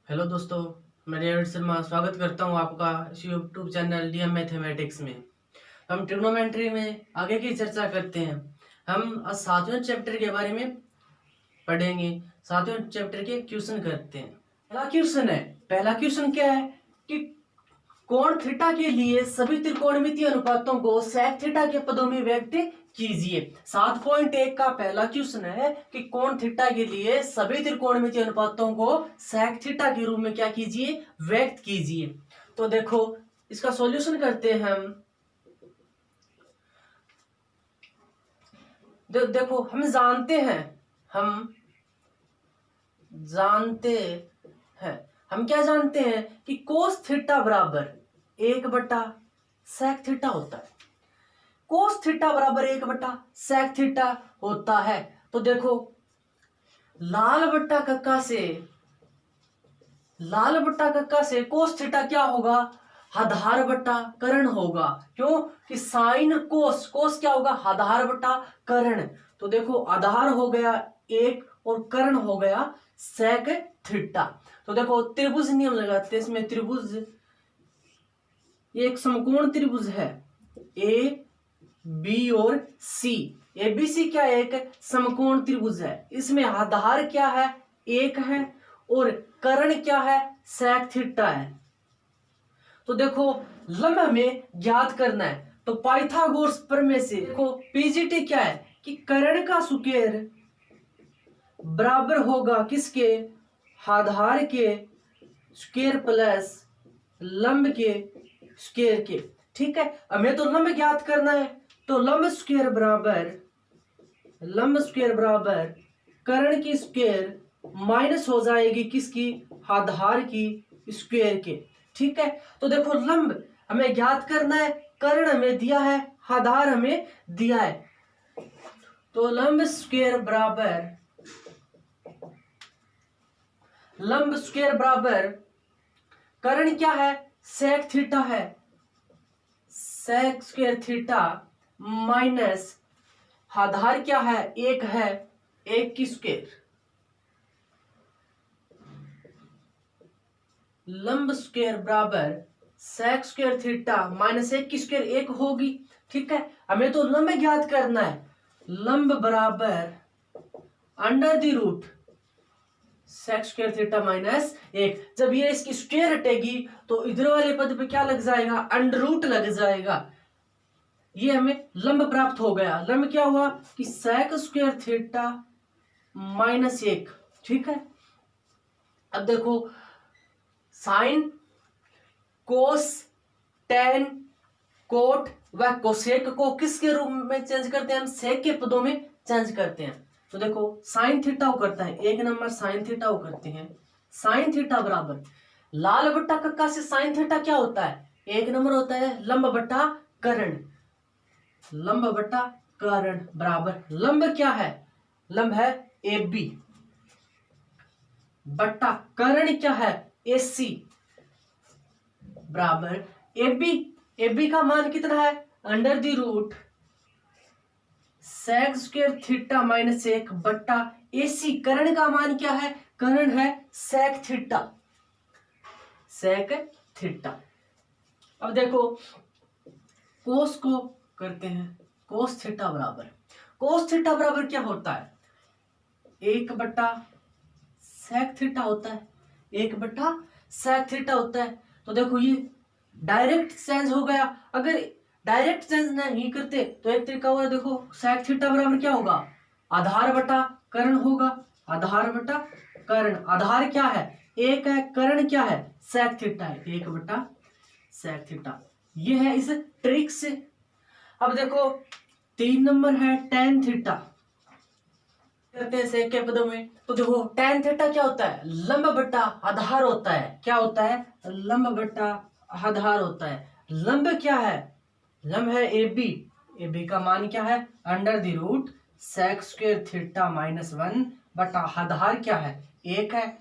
Hello दोस्तों, मैं रेवट शर्मा स्वागत करता हूं आपका इस यूट्यूब चैनल डीएम मैथमेटिक्स में। हम ट्रिग्नोमेट्री में आगे की चर्चा करते हैं। हम आज 7वें चैप्टर के बारे में पढ़ेंगे। 7वें चैप्टर के क्वेश्चन करते हैं। पहला क्वेश्चन क्या है कि कोण थीटा के लिए सभी त्रिकोणमितीय अनुपातों को sec थीटा के पदों में व्यक्त कीजिए। 7.1 का पहला क्वेश्चन है कि कोण थीटा के लिए सभी त्रिकोणमितीय अनुपातों को sec थीटा के रूप में क्या कीजिए, व्यक्त कीजिए। तो देखो इसका सॉल्यूशन करते हैं हम। देखो हम जानते हैं हम क्या जानते हैं कि कोस थीटा बराबर 1/sec थीटा होता है। कोस थीटा बराबर 1/sec थीटा होता है। तो देखो लाल बट्टा कक्का से कोस थीटा क्या होगा, आधार बट्टा कर्ण होगा। क्यों कि साइन कोस क्या होगा, आधार बट्टा कर्ण। तो देखो आधार हो गया 1 और कर्ण हो गया sec थीटा। तो देखो त्रिभुज नियम लगाते हैं इसमें। त्रिभुज ये एक समकोण त्रिभुज है ए बी और सी। एबीसी क्या है, एक समकोण त्रिभुज है। इसमें आधार क्या है, 1 है और कर्ण क्या है, sec थीटा है। तो देखो लंब हमें ज्ञात करना है। तो पाइथागोरस प्रमेय से देखो पीजीटी क्या है कि कर्ण का स्क्वायर बराबर होगा किसके, आधार के स्क्वायर प्लस लंब के स्क्वायर के। ठीक है, हमें तो लंब ज्ञात करना है। तो लंब स्क्वायर बराबर कर्ण की स्क्वायर माइनस हो जाएगी किसकी, आधार की स्क्वायर के। ठीक है, तो देखो लंब हमें ज्ञात करना है, कर्ण हमें दिया है, आधार हमें दिया है। तो लंब स्क्वायर बराबर कर्ण क्या है, sec थीटा है। sec स्क्वायर थीटा माइनस आधार क्या है, 1 है, 1 की स्क्वायर। लंब स्क्वायर बराबर sec स्क्वायर थीटा माइनस 1 की स्क्वायर 1 होगी। ठीक है, हमें तो लंब ज्ञात करना है। लंब बराबर under the root sec square theta minus 1। जब ये इसकी स्क्वायर हटेगी तो इधर वाले पद पे क्या लग जाएगा, अंडर रूट लग जाएगा। ये हमें लंब प्राप्त हो गया। लंब क्या हुआ कि sec स्क्वायर थीटा माइनस 1। ठीक है, अब देखो साइन कोस टेन कोट व कोसेक को किसके रूप में चेंज करते हैं, हम सेक के पदों में चेंज करते हैं। तो देखो साइन थीटा को करता है 1 नंबर, साइन थीटा को करते हैं। साइन थीटा बराबर लाल बट्टा कक्का से साइन थीटा क्या होता है, 1 नंबर होता है, लंब बट्टा कर्ण बराबर लंब क्या है, लंब है ए बी बट्टा कर्ण क्या है, ए सी बराबर ए बी का मान कितना है, under the root sec square theta minus 1 बट्टा ए सी। कर्ण का मान क्या है, कर्ण है sec थीटा। अब देखो कोस को करते हैं। कोस थीटा बराबर क्या होता है, 1/sec थीटा होता है। 1/sec थीटा होता है। तो देखो ये डायरेक्ट चेंज हो गया। अगर डायरेक्ट चेंज नहीं करते तो एक तरीका हुआ, देखो sec थीटा बराबर क्या होगा, आधार बटा कर्ण होगा। आधार क्या है, 1 है, कर्ण क्या है, sec थीटा है, 1/sec थीटा। ये है इस ट्रिक से। अब देखो 3 नंबर है tan थीटा, करते हैं sec के पदों में। तो देखो tan थीटा क्या होता है, लंब बट्टा आधार होता है। क्या होता है, लंब बट्टा आधार होता है। लंब क्या है, लंब है ए बी का मान क्या है, under the root sec square theta minus 1 बटा आधार क्या है, 1 है।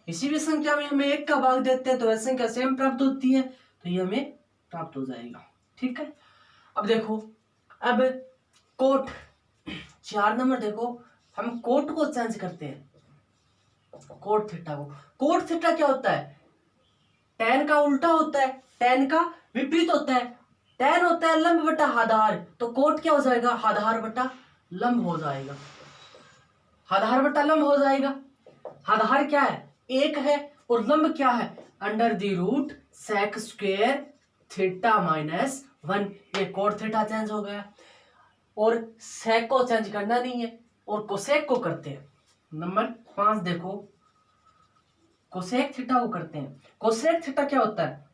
इसी भी संख्या में हमें 1 का भाग देते हैं तो वह संख्या सेम प्राप्त होती है, तो ये हमें प्राप्त हो जाएगा। ठीक है, अब देखो अब कोट 4 नंबर, देखो हम कोट को चेंज करते हैं। कोट थीटा को। कोट थीटा क्या होता है? tan का उल्टा होता है, tan का विपरीत होता है। tan होता है लंब बटा आधार, तो कोट क्या हो जाएगा? आधार बटा लंब हो जाएगा। आधार बटा लंब हो जाएगा। आधार क्या है? 1 है और लंब क्या है? Under the root sec square theta minus 1। ये कोट थीटा चेंज हो गया और सेक को चेंज करना नहीं है और कोसेक को करते हैं। नंबर 5 देखो, कोसेक थीटा को करते हैं। कोसेक थीटा क्या होता है?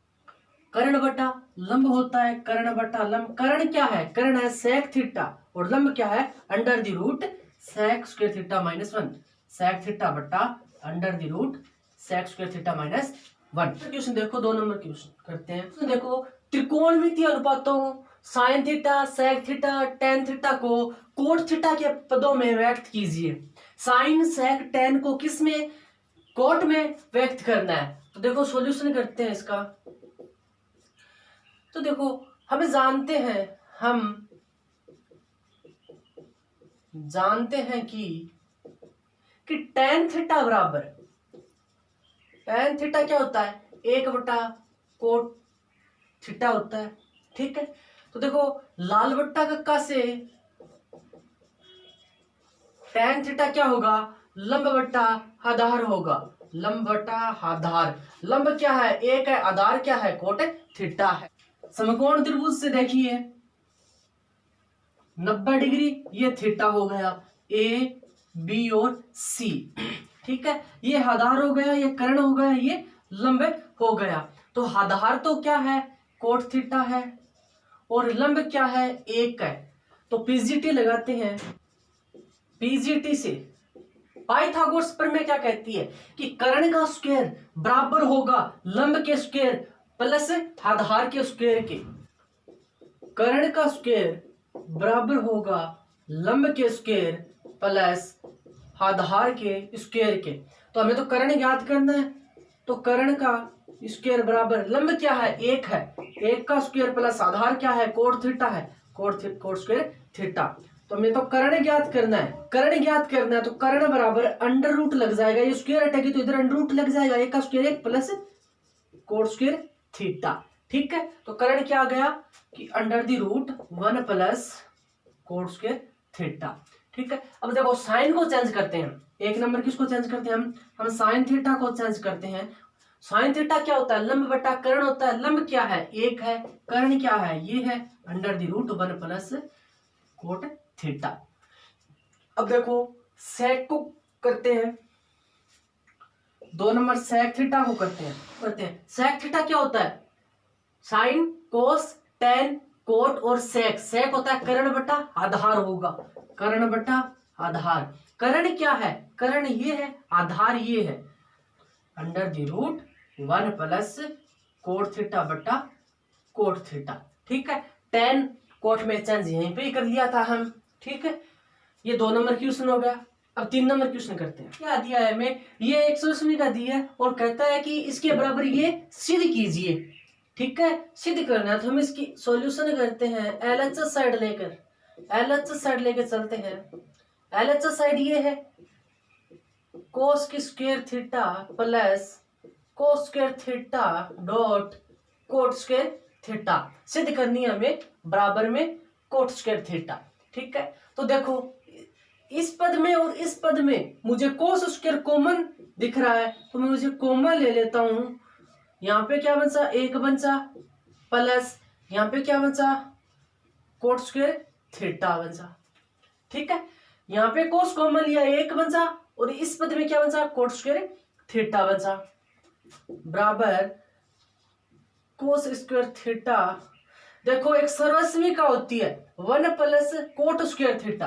कर्ण बटा लंब होता है, कर्ण बटा लंब। कर्ण क्या है? कर्ण है सेक थीटा और लंब क्या है? Under the root sec square theta minus 1। Sec theta बटा under the root sec square theta minus 1। Question देखो, 2 नंबर क्वेश्चन करते हैं। तो देखो, त्रिकोणमितीय अनुपातों sine theta, sec theta, tan theta को कोट थीटा के पदों में व्यक्त कीजिए। साइन, सेक, टेन को किस में? कोट में व्यक्त करना है। तो देखो सॉल्यूशन करते हैं इसका। तो देखो, हम जानते हैं कि टेन थीटा बराबर, टेन थीटा क्या होता है? 1 बटा कोट थीटा होता है। ठीक है, तो देखो लाल बट्टा कक्का से टेन थीटा क्या होगा? लंब बट्टा आधार होगा। लंब बट्टा आधार। लंब क्या है? 1 है, आधार क्या है? कोट थीटा है। समकोण त्रिभुज से देखिए 90 डिग्री, ये थीटा हो गया, ए बी और सी। ठीक है, ये आधार हो गया, ये कर्ण हो गया, ये लंब हो गया। तो आधार तो क्या है? कोट थीटा है और लंब क्या है? 1 है। तो पीजीटी लगाते हैं। पीजीटी से पाइथागोरस प्रमेय क्या कहती है कि कर्ण का स्क्वायर बराबर होगा लंब के स्क्वायर प्लस आधार के स्क्वायर के। कर्ण का स्क्वायर बराबर होगा लंब के स्क्वायर प्लस आधार के स्क्वायर के। तो हमें तो कर्ण ज्ञात करना है, तो कर्ण का स्क्वायर बराबर लंब क्या है? 1 है, 1 का स्क्वायर प्लस आधार क्या है? कोट थीटा है, कोट स्क्वायर थीटा। तो हमें तो कर्ण ज्ञात करना है, कर्ण ज्ञात करना है, तो कर्ण बराबर अंडर रूट लग जाएगा, ये स्क्वायर हटेगी तो इधर अंडर रूट लग जाएगा, 1 का square 1 plus cot square theta. ठीक है, तो कर्ण क्या आ गया कि under the root 1 plus cot square theta. ठीक है, अब देखो साइन को चेंज करते हैं। 1 नंबर किसको चेंज करते हैं? हम साइन थीटा को चेंज करते हैं। साइन थीटा क्या होता है? लंब बटा कर्ण होता है। लंब क्या है? 1 है, कर्ण क्या है? ये है under the root 1 plus cot theta. अब देखो सेक को करते हैं, 2 नंबर सेक थीटा को करते हैं। सेक थीटा क्या होता है? साइन, कोस, टेन, कोट और सेक। सेक होता है कर्ण बटा आधार होगा, कर्ण बटा आधार। कर्ण क्या है? कर्ण ये है, आधार ये है, under the root 1 plus cot theta बटा कोट थीटा। ठीक है, टेन कोट में चेंज यहीं पे ही कर लिया था हम। ठीक है, ये 2 नंबर क्वेश्चन हो गया। अब 3 नंबर क्वेश्चन करते हैं। क्या दिया है हमें? ये 180 का दिया है और कहता है कि इसके बराबर ये सिद्ध कीजिए। ठीक है, सिद्ध करना है तो हम इसकी सॉल्यूशन करते हैं। एलएचएस साइड लेकर चलते हैं। एलएचएस साइड ये है कोस की square theta plus cos square theta dot coat square theta. सिद्ध करनी है हमें बराबर में कोट स्क्वायर थीटा। ठीक है, तो देखो इस पद में और इस पद में मुझे कोस स्क्वायर कॉमन दिख रहा है, तो मैं मुझे कॉमन ले लेता हूं। यहाँ पे क्या बचा? 1 बचा प्लस यहाँ पे क्या बचा? कोट स्क्वायर थीटा बचा। ठीक है, यहाँ पे कोस कॉमन लिया, 1 बचा और इस पद में क्या बचा? कोट स्क्वायर थीटा बचा बराबर कोस स्क्वायर थीटा। देखो एक सर्वसमीका होती है 1 प्लस कोट स्क्वायर थीटा,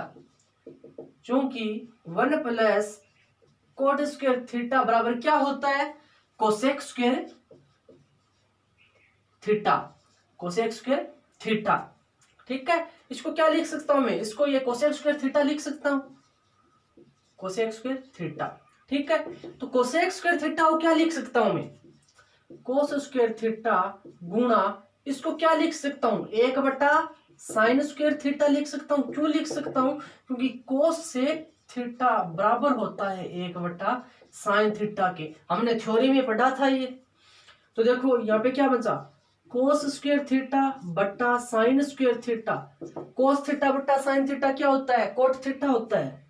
क्योंकि 1 प्लस कोट स्क्वायर थीटा बराबर क्या होता है? Cosec square theta, cosec square theta. ठीक है, इसको क्या लिख सकता हूं मैं? इसको ये कोसेक स्क्वायर थीटा लिख सकता हूं, कोसेक स्क्वायर थीटा। ठीक है, तो कोसेक स्क्वायर थीटा को क्या लिख सकता हूं मैं? कोस स्क्वायर थीटा गुणा इसको क्या लिख सकता हूं? 1 बटा साइन स्क्वायर थीटा लिख सकता हूं। क्यों लिख सकता हूं? क्योंकि कोस से थीटा बराबर होता है 1 बटा साइन थीटा के, हमने थ्योरी में पढ़ा था ये। तो देखो यहाँ पे क्या बचा, कोस स्क्वायर थीटा बट्टा sign square theta. Cos theta बट्टा साइन थीटा क्या होता है, कोट थीटा होता है।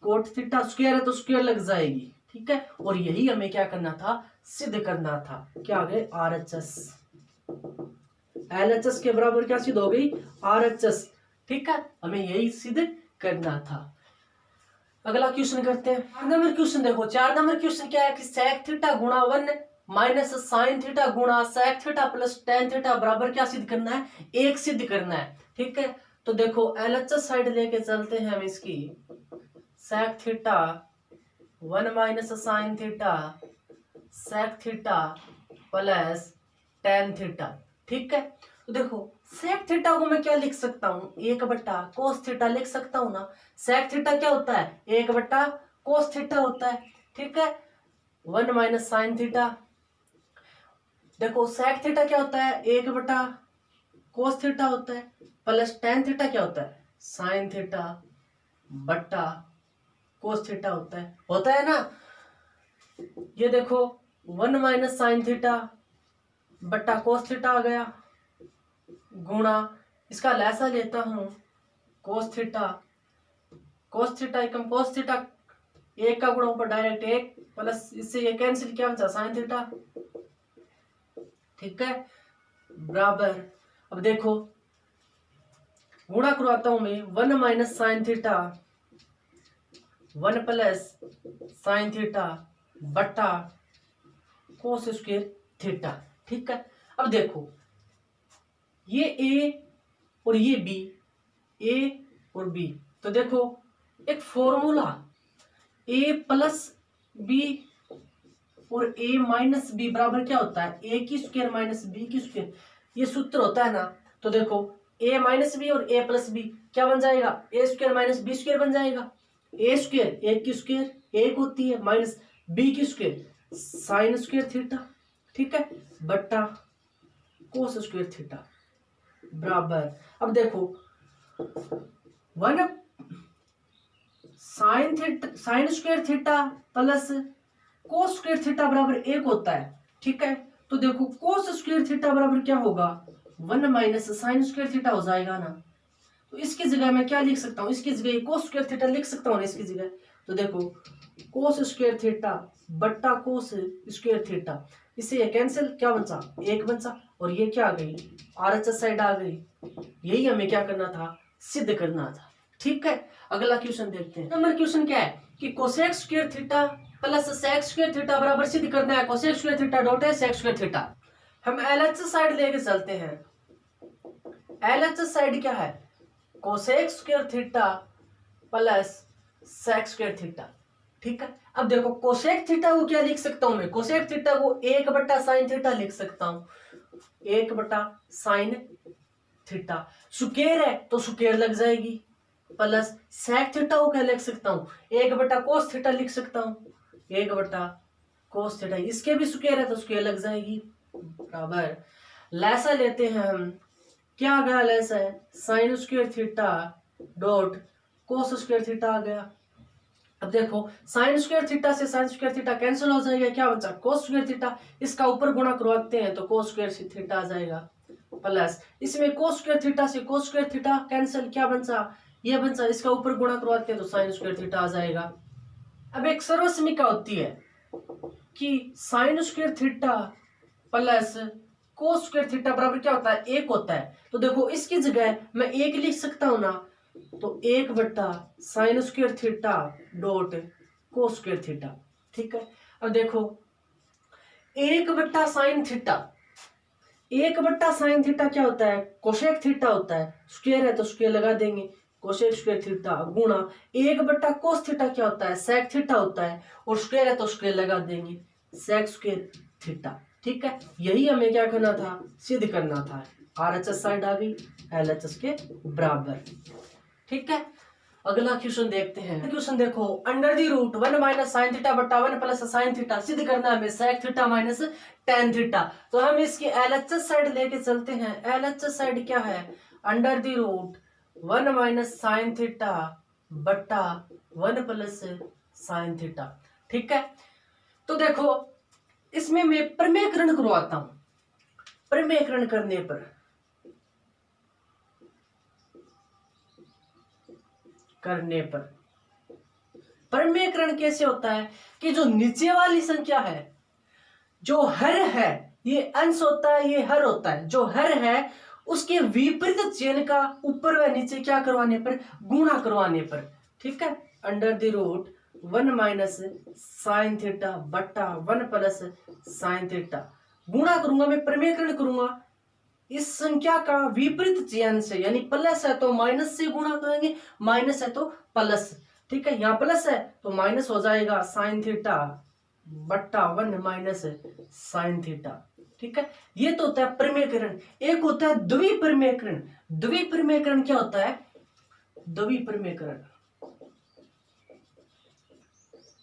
कोट थीटा स्क्वायर है तो स्क्वायर लग जाएगी, ठीक है। और यही हमें क्या करना था, सिद्ध करना था। क्या आ गए, RHS। LHS के बराबर क्या सिद्ध हो गई, RHS, ठीक है। हमें यही सिद्ध करना था। अगला क्वेश्चन करते हैं, 4 नंबर क्वेश्चन। देखो 4 नंबर क्वेश्चन क्या है कि sec थीटा गुणा 1 माइनस साइन थीटा गुणा sec theta plus tan theta बराबर क्या सिद्ध करना है, 1 सिद्ध करना है, ठीक है। तो देखो LHS साइड लेके चलते हैं हम इसकी। sec theta 1 minus sine theta sec theta plus tan theta, ठीक है। तो देखो sec थीटा को मैं क्या लिख सकता हूँ, 1 बट्टा कोस थीटा लिख सकता हूँ ना। sec थीटा क्या होता है, 1 बट्टा कोस थीटा होता है, ठीक है। 1 माइनस साइन थीटा, देखो sec थीटा क्या होता है, 1 बट्टा कोस थीटा होता है, प्लस tan थीटा क्या होता है, साइन थीटा बट्टा कोस थीटा होता है ना। ये देखो 1 माइनस साइन थीटा बट्टा कोस थीटा आ गया, गुणा इसका लैसा लेता हूं कोस थीटा एकम कोस थीटा, 1 का गुणा ऊपर डायरेक्ट 1 प्लस इससे ये कैंसिल, क्या बचा साइन थीटा, ठीक है, बराबर। अब देखो गुणा करवाता हूं मैं, 1 minus sine theta 1 plus sine theta बट्टा कोस स्क्वायर थीटा, ठीक है। अब देखो ये A और ये B, A और B, तो देखो एक फॉर्मूला A प्लस B और A माइनस B बराबर क्या होता है, A की स्क्वायर माइनस B की स्क्वायर, ये सूत्र होता है ना। तो देखो A माइनस B और A प्लस B क्या बन जाएगा, A square minus B square बन जाएगा। A स्क्वायर 1 की स्क्वायर 1 होती है, माइनस B की स्क्वायर साइन स्क्वायर थीटा, ठीक है, बट्टा कोस स्क्वायर थीटा बराबर। अब देखो 1 sign square theta plus cos square theta बराबर 1 होता है, ठीक है। तो देखो कोस स्क्वायर थीटा बराबर क्या होगा, 1 माइनस साइन स्क्वायर थीटा हो जाएगा ना। तो इसकी जगह मैं क्या लिख सकता हूँ, इसकी जगह कोस स्क्वायर थीटा लिख सकता हूँ ना इसकी जगह। तो देखो कोस स्क्वायर थीटा बट्टा कोस स्क्वायर थीटा, इससे ये कैंसिल, क्या बचा 1 बचा, और ये क्या आ गई, RHS साइड आ गई। यही हमें क्या करना था, सिद्ध करना था, ठीक है। अगला क्वेश्चन देखते हैं। नंबर क्वेश्चन क्या है कि cosec square theta plus sec square theta बराबर सिद्ध करना है कोसेक स्क्वायर थीटा डॉट है सेक स्क्वायर थीटा। हम LHS साइड लेके चलते हैं। LHS साइड क्या है, cosec square theta plus sec square theta, ठीक है। अब देखो कोसेक थीटा को क्या लिख सकता हूं मैं, कोसेक थीटा को 1 बट्टा साइन थीटा लिख सकता हूं, 1 बट्टा साइन थीटा, स्क्वायर है तो स्क्वायर लग जाएगी, प्लस सेक थीटा को क्या लिख सकता हूं, 1 बट्टा कोस थीटा लिख सकता हूं, 1 बट्टा कोस थीटा, इसके भी स्क्वायर है तो स्क्वायर लग जाएगी, बराबर। लैसा लेते हैं हम, क्या आ गया लैसा है, sine square theta dot cos square theta आ गया। अब देखो साइन स्क्वायर थीटा से साइन स्क्वायर थीटा कैंसिल हो जाएगा, क्या बचा कोस स्क्वायर थीटा, इसका ऊपर गुणा करवाते हैं तो कोस स्क्वायर थीटा आ जाएगा, प्लस इसमें कोस स्क्वायर थीटा से कोस स्क्वायर थीटा कैंसिल, क्या बचा ये बचा, इसका ऊपर गुणा करवाते हैं तो साइन स्क्वायर थीटा आ जाएगा। अब एक सर्वसमीका होती है कि sign square theta plus cos square theta बराबर क्या होता है, 1 होता है। तो देखो इसकी जगह मैं 1 लिख सकता हूं ना, तो 1 बट्टा sign square theta dot cos square theta, ठीक है। अब देखो 1 बट्टा साइन थीटा, 1 बट्टा साइन थीटा क्या होता है, कोसेक थीटा होता है, स्क्वायर है तो स्क्वायर लगा देंगे, कोसेक स्क्वायर थीटा गुणा 1 बट्टा कोस थीटा क्या होता है, सेक थीटा होता है, और स्क्वायर है तो स्क्वायर लगा देंगे, सेक स्क्वायर थीटा, ठीक है। यही हमें क्या करना था, सिद्ध करना था। RHS साइड आ गई LHS के बराबर, ठीक है। अगला क्वेश्चन देखते हैं। क्वेश्चन देखो, under the root 1 minus sine theta बट्टा 1 प्लस साइन थीटा सिद्ध करना है हमें sec theta minus tan theta. तो हम इसकी LHS साइड लेके चलते हैं। LHS साइड क्या है, under the root 1 minus sine theta बट्टा 1 प्लस साइन थीटा। ठीक है। तो देखो इसमें मैं प्रमेयकरण करवाता हूं। प्रमेयकरण करने पर प्रमेयकरण कैसे होता है कि जो नीचे वाली संख्या है, जो हर है, ये अंश होता है, ये हर होता है, जो हर है उसके विपरीत चिन्ह का ऊपर व नीचे क्या करवाने पर, गुणा करवाने पर। ठीक है, under the root 1 minus sine theta बट्टा 1 प्लस साइन थीटा गुणा करूंगा, मैं प्रमेयकरण करूंगा इस संख्या का विपरीत चिन्ह से, यानी प्लस है तो माइनस से गुणा करेंगे, माइनस है तो प्लस। ठीक है, यहाँ प्लस है तो माइनस हो जाएगा साइन थीटा बट्टा 1 माइनस साइन थीटा। ठीक है, ये तो होता है प्रमेयकरण। एक होता है द्विप्रमेयकरण। द्विप्रमेयकरण क्या होता है? द्विप्रमेयकरण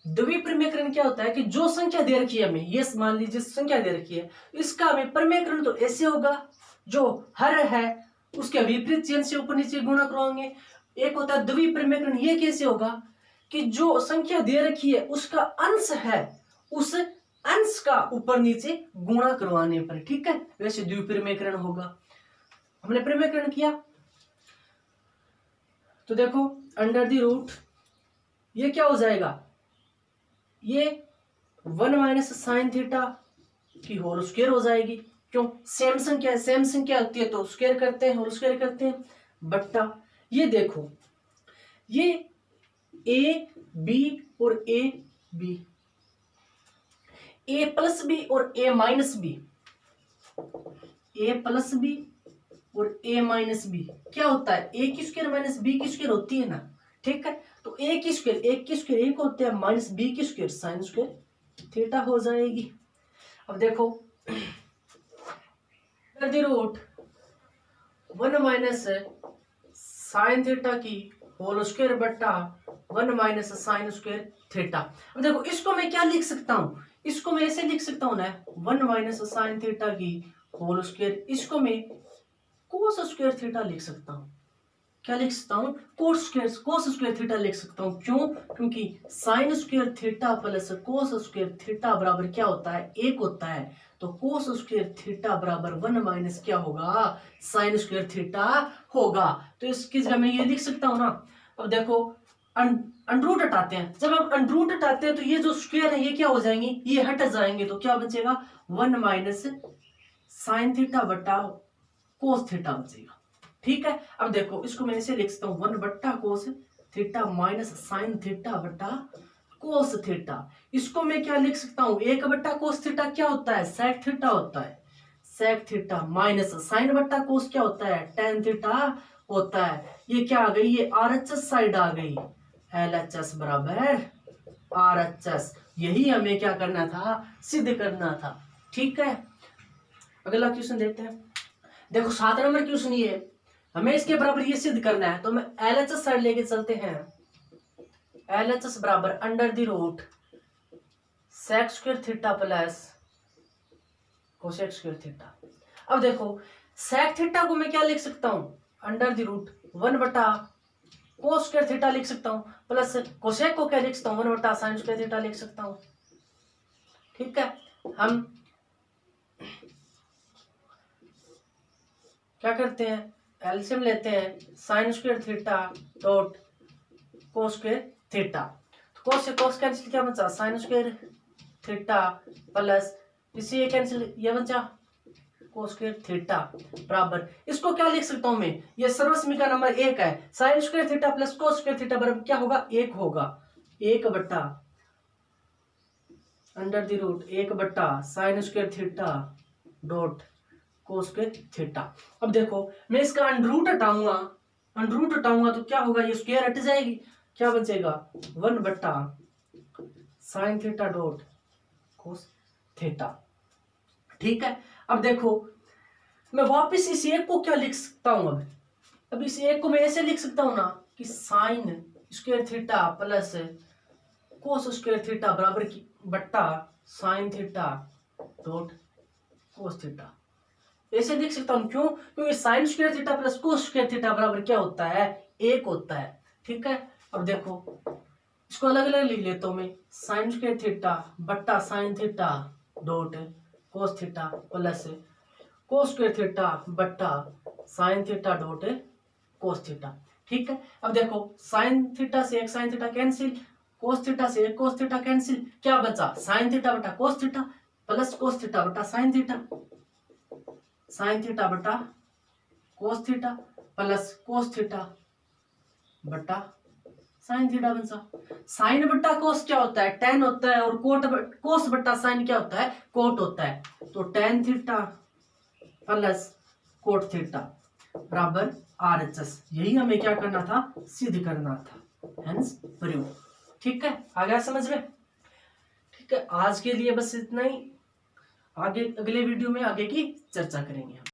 द्विप्रमेयकरण क्या होता है कि जो संख्या दे रखी है हमें, ये मान लीजिए संख्या दे रखी है, इसका हमें प्रमेयकरण तो ऐसे होगा, जो हर है उसके विपरीत चिन्ह से ऊपर नीचे गुणा करवाएंगे। एक होता है द्विप्रमेयकरण, ये कैसे होगा कि जो संख्या दे रखी है उसका अंश है, उस अंश का ऊपर नीचे गुणा करवाने पर। ठीक है, वैसे द्विप्रमेयकरण होगा। हमने प्रमेयकरण किया तो देखो अंडर द रूट ये क्या हो जाएगा, ये 1 माइनस साइन थीटा की होल स्क्वायर हो जाएगी। क्यों? सेम संख्या है, सेम संख्या होती है तो स्क्वायर करते हैं, होल स्क्वायर करते हैं, बट्टा ये देखो ये ए बी और A B, A plus B और A minus B, A plus B और ए माइनस बी क्या होता है, ए की स्क्वायर माइनस बी की स्क्वायर होती है ना। ठीक है, तो ए की स्क्वायर एक होते हैं माइनस बी की स्क्वायर साइन स्क्वायर थीटा हो जाएगी। अब देखो रूट 1 माइनस साइन थीटा की होल स्क्वायर बट्टा 1 माइनस साइन स्क्वायर थीटा। अब देखो इसको मैं क्या लिख सकता हूं, इसको मैं ऐसे लिख सकता हूं ना, 1 माइनस साइन थीटा की होल स्क्वायर, इसको मैं कोस स्क्वायर थीटा लिख सकता हूं। क्या लिख सकता हूं? कोस स्क्वायर थीटा लिख सकता हूं। क्यों? क्योंकि sign square theta plus cos square theta बराबर क्या होता है, 1 होता है। तो कोस स्क्वायर थीटा बराबर 1 माइनस क्या होगा, साइन स्क्वायर थीटा होगा। तो इसकी जगह मैं ये लिख सकता हूं ना। अब देखो अंडरूट हटाते हैं, जब हम अंडरूट हटाते हैं तो ये जो स्क्वायर है ये क्या हो जाएंगे, ये हट जाएंगे, तो क्या बचेगा 1 माइनस साइन थीटा बटा कोस थीटा बचेगा। ठीक है, अब देखो इसको मैं ऐसे लिख सकता हूं 1 बट्टा cos theta minus sine theta बट्टा कोस थीटा। इसको मैं क्या लिख सकता हूं, 1 बट्टा कोस थीटा क्या होता है, सेक थीटा होता है, सेक थीटा माइनस साइन बट्टा कोस क्या होता है, टेन थीटा होता है। ये क्या आ गई, ये आरएचएस साइड आ गई, एलएचएस बराबर आरएचएस। यही हमें क्या करना था, सिद्ध करना था। ठीक है, अगला क्वेश्चन देखते हैं। देखो 7 नंबर क्वेश्चन ये है, हमें इसके बराबर ये सिद्ध करना है, तो हमें एलएचएस साइड लेके चलते हैं। एलएचएस बराबर under the root sec square theta plus cosec square theta. अब देखो सेक थीटा को मैं क्या लिख सकता हूं, अंडर द रूट 1 बटा कोस स्क्वायर थीटा लिख सकता हूं, प्लस कोसेक को क्या लिख सकता हूं, 1 बटा साइन स्क्वायर थीटा लिख सकता हूं। ठीक है, हम क्या करते हैं, एलसीएम लेते हैं, sign square theta dot cos square theta. तो कोस से कोस कैंसिल, क्या बचा, साइन स्क्वायर थीटा प्लस इसी ये कैंसिल, ये बचा कोस स्क्वायर थीटा बराबर, इसको क्या लिख सकता हूं मैं, ये सर्वसमीका नंबर 1 है, sine square theta plus cos square theta बराबर क्या होगा, 1 होगा, 1 बट्टा अंडर द रूट 1 बट्टा sign square theta dot cos square theta. अब देखो मैं इसका अंडरूट हटाऊंगा तो क्या होगा, ये स्क्वायर हट जाएगी, क्या बचेगा 1 बट्टा sine theta dot cos theta. ठीक है, अब देखो मैं वापस इस एक को क्या लिख सकता हूं, अब इस एक को मैं ऐसे लिख सकता हूं ना कि sign square theta plus cos square theta बराबर की बट्टा sine theta dot cos theta, ऐसे लिख सकता हूं। क्यों? क्योंकि sign square theta plus cos square theta बराबर क्या होता है, 1 होता है। ठीक है, अब देखो इसको अलग अलग लिख लेता हूं मैं, साइन स्क्वायर थीटा बट्टा sine theta dot cos theta plus cos square theta बट्टा sine theta dot cos theta. ठीक है, अब देखो साइन थीटा से एक sine theta cancel, cos theta से एक कोस थीटा कैंसिल, क्या बचा साइन थीटा बटा कोस थीटा प्लस कोस थीटा बटा साइन थीटा, साइन थीटा बटा कोस थीटा प्लस कोस थीटा बटा साइन थीटा बन सा। साइन बट्टा कोस क्या होता है टेन होता है, और कोस बट्टा साइन क्या होता है कोट होता है। तो tan theta plus cot theta बराबर RHS, यही हमें क्या करना था सिद्ध करना था, हेंस प्रूव। ठीक है, आ गया समझ में। ठीक है, आज के लिए बस इतना ही, आगे अगले वीडियो में आगे की चर्चा करेंगे हम।